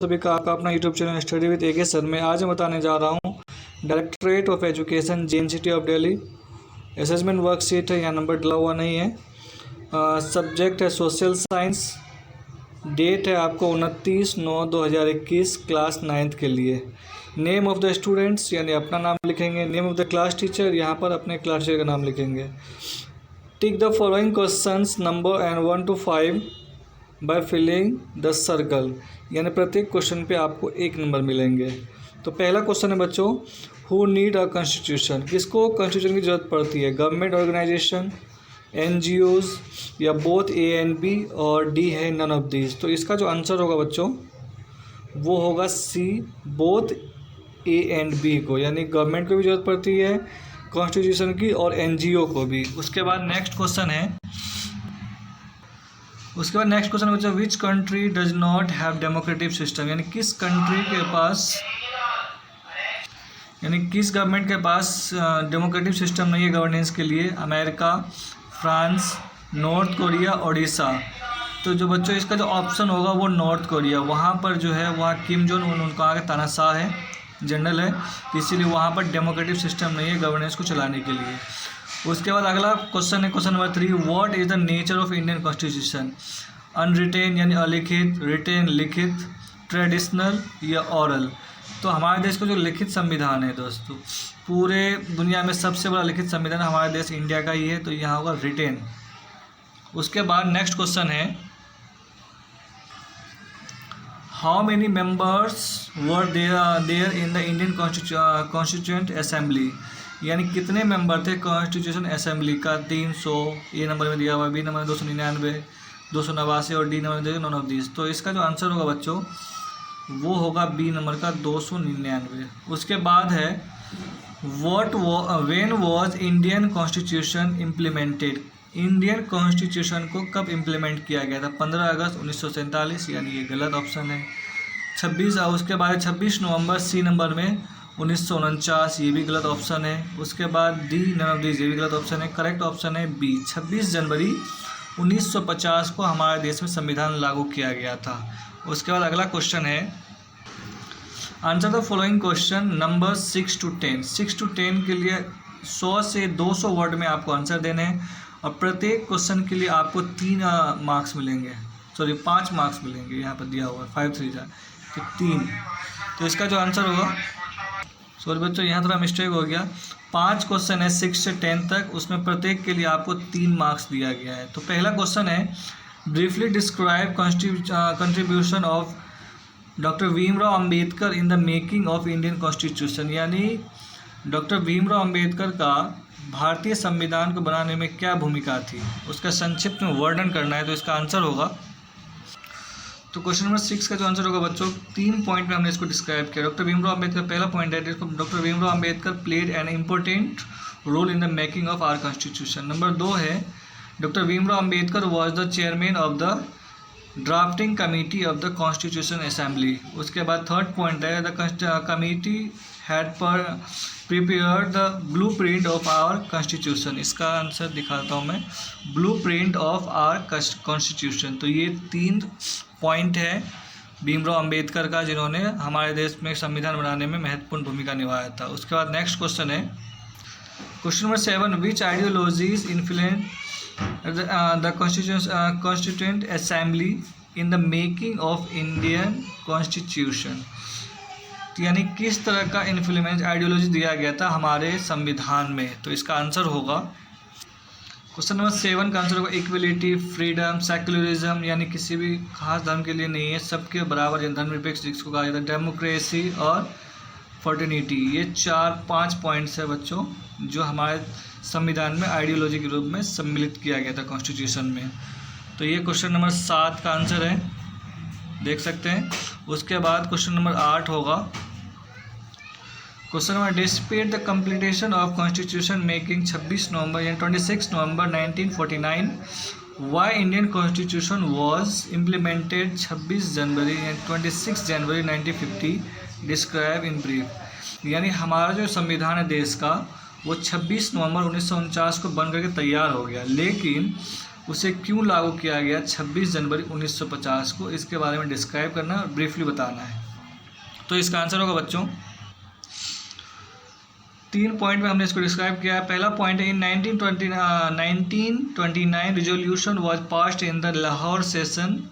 सभी का आपका अपना YouTube channel study with AK sir में आज मैं बताने जा रहा हूँ directorate of education JNCT of Delhi. Assessment worksheet है, यहाँ नंबर डला हुआ नहीं है। सब्जेक्ट है सोशल साइंस। डेट है आपको 29/9/2021 क्लास 9th के लिए। नेम ऑफ़ द स्टूडेंट्स यानी अपना नाम लिखेंगे। Name of the class teacher यहाँ पर अपने क्लास टीचर का नाम लिखेंगे। Tick the following questions number and 1 to 5 by filling the circle, यानी प्रत्येक क्वेश्चन पे आपको 1 नंबर मिलेंगे। तो पहला क्वेश्चन है बच्चों, हु नीड अ कॉन्स्टिट्यूशन, किसको कॉन्स्टिट्यूशन की ज़रूरत पड़ती है? गवर्नमेंट ऑर्गेनाइजेशन, NGOs या बोथ A and B, और D है नन ऑफ दीज। तो इसका जो आंसर होगा बच्चों वो होगा C, both A and B को, यानी गवर्नमेंट को भी ज़रूरत पड़ती है कॉन्स्टिट्यूशन की और NGO को भी। उसके बाद नेक्स्ट क्वेश्चन बच्चों, which country does not have democratic system, यानी किस कंट्री के पास, यानी किस गवर्नमेंट के पास डेमोक्रेटिक सिस्टम नहीं है गवर्नेंस के लिए? America, France, north Korea, Odisha. तो जो बच्चों इसका जो ऑप्शन होगा वो नॉर्थ कोरिया। वहाँ पर जो है वहाँ किम जोंग उन उनका आगे तानाशाह है, जनरल है, इसीलिए वहाँ पर डेमोक्रेटिक सिस्टम नहीं है गवर्नेंस को चलाने के लिए। उसके बाद अगला क्वेश्चन है question number 3, what is the nature of Indian constitution? Unwritten यानी अलिखित, रिटेन लिखित, ट्रेडिशनल या ऑरल। तो हमारे देश का जो लिखित संविधान है दोस्तों, पूरे दुनिया में सबसे बड़ा लिखित संविधान हमारे देश इंडिया का ही है, तो यहाँ होगा रिटेन। उसके बाद नेक्स्ट क्वेश्चन है, how many members were there in the Indian constituent assembly, यानी कितने मेंबर थे कॉन्स्टिट्यूशन असेंबली का? 300 ए नंबर में दिया हुआ है, बी नंबर में 299, 289 और डी नंबर में नॉन ऑफ दिस। तो इसका जो आंसर होगा बच्चों वो होगा बी नंबर का 299। उसके बाद है when was Indian constitution implemented, Indian constitution को कब इम्प्लीमेंट किया गया था? 15 अगस्त 1947, यानी ये गलत ऑप्शन है। 26 उसके बाद 26 नवंबर सी नंबर में 1949, ये भी गलत ऑप्शन है। उसके बाद डी नन ऑफ दिस, ये भी गलत ऑप्शन है। करेक्ट ऑप्शन है बी, 26 जनवरी 1950 को हमारे देश में संविधान लागू किया गया था। उसके बाद अगला क्वेश्चन है, answer the following question number 6 to 10। 6 to 10 के लिए 100 से 200 वर्ड में आपको आंसर देने हैं, और प्रत्येक क्वेश्चन के लिए आपको 3 मार्क्स मिलेंगे, 5 मार्क्स मिलेंगे। यहाँ पर दिया हुआ है 5 3 तो 3। तो इसका जो आंसर होगा, सॉरी बच्चों यहाँ थोड़ा मिस्टेक हो गया, 5 क्वेश्चन है 6 से 10 तक, उसमें प्रत्येक के लिए आपको 3 मार्क्स दिया गया है। तो पहला क्वेश्चन है, briefly describe contribution of doctor Bhimrao Ambedkar in the making of Indian constitution, यानी डॉक्टर भीमराव अंबेडकर का भारतीय संविधान को बनाने में क्या भूमिका थी, उसका संक्षिप्त में वर्णन करना है। तो इसका आंसर होगा, तो क्वेश्चन नंबर 6 का जो आंसर होगा बच्चों, 3 पॉइंट में हमने इसको डिस्क्राइब किया। डॉक्टर भीमराव अंबेडकर, पहला पॉइंट है, doctor Bhimrao Ambedkar played an important role in the making of our constitution. Number 2 है, doctor Bhimrao Ambedkar was the chairman of the drafting committee of the constitution assembly. उसके बाद थर्ड पॉइंट है, the committee had prepared the blue print of our constitution. इसका answer दिखाता हूँ मैं, blue print of our constitution. तो ये 3 पॉइंट है भीमराव अंबेडकर का, जिन्होंने हमारे देश में संविधान बनाने में महत्वपूर्ण भूमिका निभाया था। उसके बाद नेक्स्ट क्वेश्चन है question number 7, which ideologies influence the constituent assembly in the making of Indian constitution, यानी किस तरह का इन्फ्लुएंस आइडियोलॉजी दिया गया था हमारे संविधान में? तो इसका आंसर होगा, क्वेश्चन नंबर 7 का आंसर होगा इक्वलिटी, फ्रीडम, सेक्युलरिज्म, यानी किसी भी खास धर्म के लिए नहीं है, सबके बराबर, यानी धर्मनिरपेक्ष जिसको कहा जाता है, डेमोक्रेसी और फर्टिनिटी। ये 4-5 पॉइंट्स है बच्चों जो हमारे संविधान में आइडियोलॉजी के रूप में सम्मिलित किया गया था कॉन्स्टिट्यूशन में। तो ये क्वेश्चन नंबर 7 का आंसर है, देख सकते हैं। उसके बाद क्वेश्चन नंबर 8 होगा, question number, despite the completion of constitution making 26 नवंबर यानी 26 नवंबर 1949, why Indian constitution was implemented 26 जनवरी यानी 26 जनवरी 1950, डिस्क्राइब इन ब्रीफ। यानी हमारा जो संविधान है देश का वो 26 नवंबर 1949 को बन करके तैयार हो गया, लेकिन उसे क्यों लागू किया गया 26 जनवरी 1950 को, इसके बारे में डिस्क्राइब करना और ब्रीफली बताना है। तो इसका आंसर होगा बच्चों 3 पॉइंट में हमने इसको डिस्क्राइब किया है। पहला पॉइंट है in 1929 resolution was passed in the Lahore session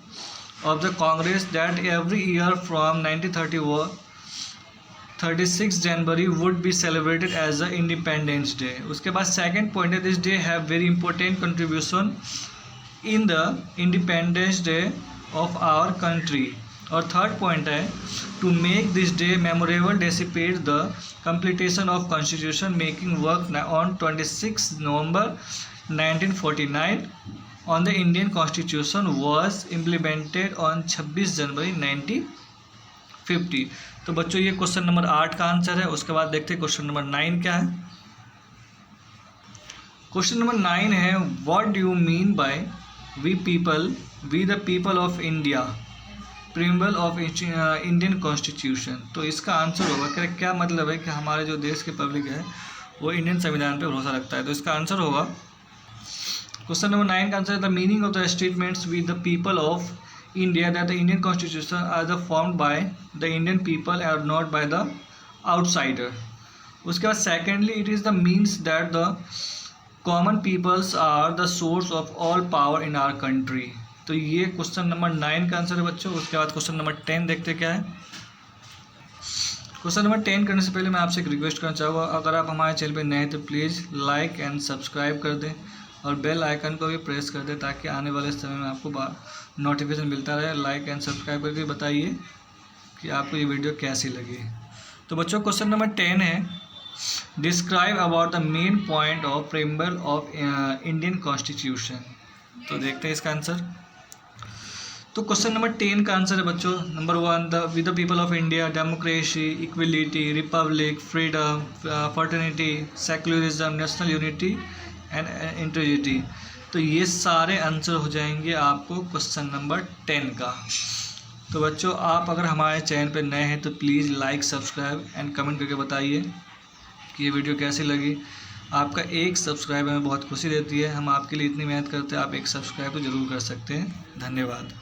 of the Congress that every year from 1936 January would be celebrated as a independence day. उसके बाद सेकंड पॉइंट है this day have very important contribution in the independence day of our country. और third point है to make this day memorable dissipate the completion of constitution making work on 26 November 1949 on the Indian constitution was implemented on 26 जनवरी 1950। तो बच्चों ये question number 8 का answer है। उसके बाद देखते हैं क्वेश्चन नंबर 9 क्या है। क्वेश्चन नंबर 9 है what do you mean by we the people of India preamble of Indian constitution. तो इसका आंसर होगा क्या मतलब है कि हमारे जो देश के पब्लिक है वो इंडियन संविधान पे भरोसा रखता है। तो इसका आंसर होगा क्वेश्चन नंबर 9 का आंसर है the meaning of the statements we the people of India that the Indian constitution are the formed by the Indian people are not by the outsider. उसके बाद secondly it is the means that the common peoples are the source of all power in our country. तो ये question number 9 का answer है बच्चों। उसके बाद question number 10 देखते क्या है। क्वेश्चन नंबर 10 करने से पहले मैं आपसे एक रिक्वेस्ट करना चाहूँगा, अगर आप हमारे चैनल पे नए हैं तो प्लीज़ लाइक एंड सब्सक्राइब कर दें और बेल आइकन को भी प्रेस कर दें ताकि आने वाले समय में आपको नोटिफिकेशन मिलता रहे। लाइक एंड सब्सक्राइब करके बताइए कि आपको ये वीडियो कैसी लगी। तो बच्चों क्वेश्चन नंबर 10 है describe about the main point of preamble of Indian constitution. तो देखते हैं इसका आंसर। तो क्वेश्चन नंबर 10 का आंसर है बच्चों number 1 with the people of India democracy equality Republic freedom fraternity secularism national unity and integrity. तो ये सारे आंसर हो जाएंगे आपको क्वेश्चन नंबर 10 का। तो बच्चों आप अगर हमारे चैनल पर नए हैं तो please like subscribe and comment करके बताइए कि ये वीडियो कैसी लगी। आपका एक सब्सक्राइब हमें बहुत खुशी देती है। हम आपके लिए इतनी मेहनत करते हैं, आप एक सब्सक्राइब तो ज़रूर कर सकते हैं। धन्यवाद।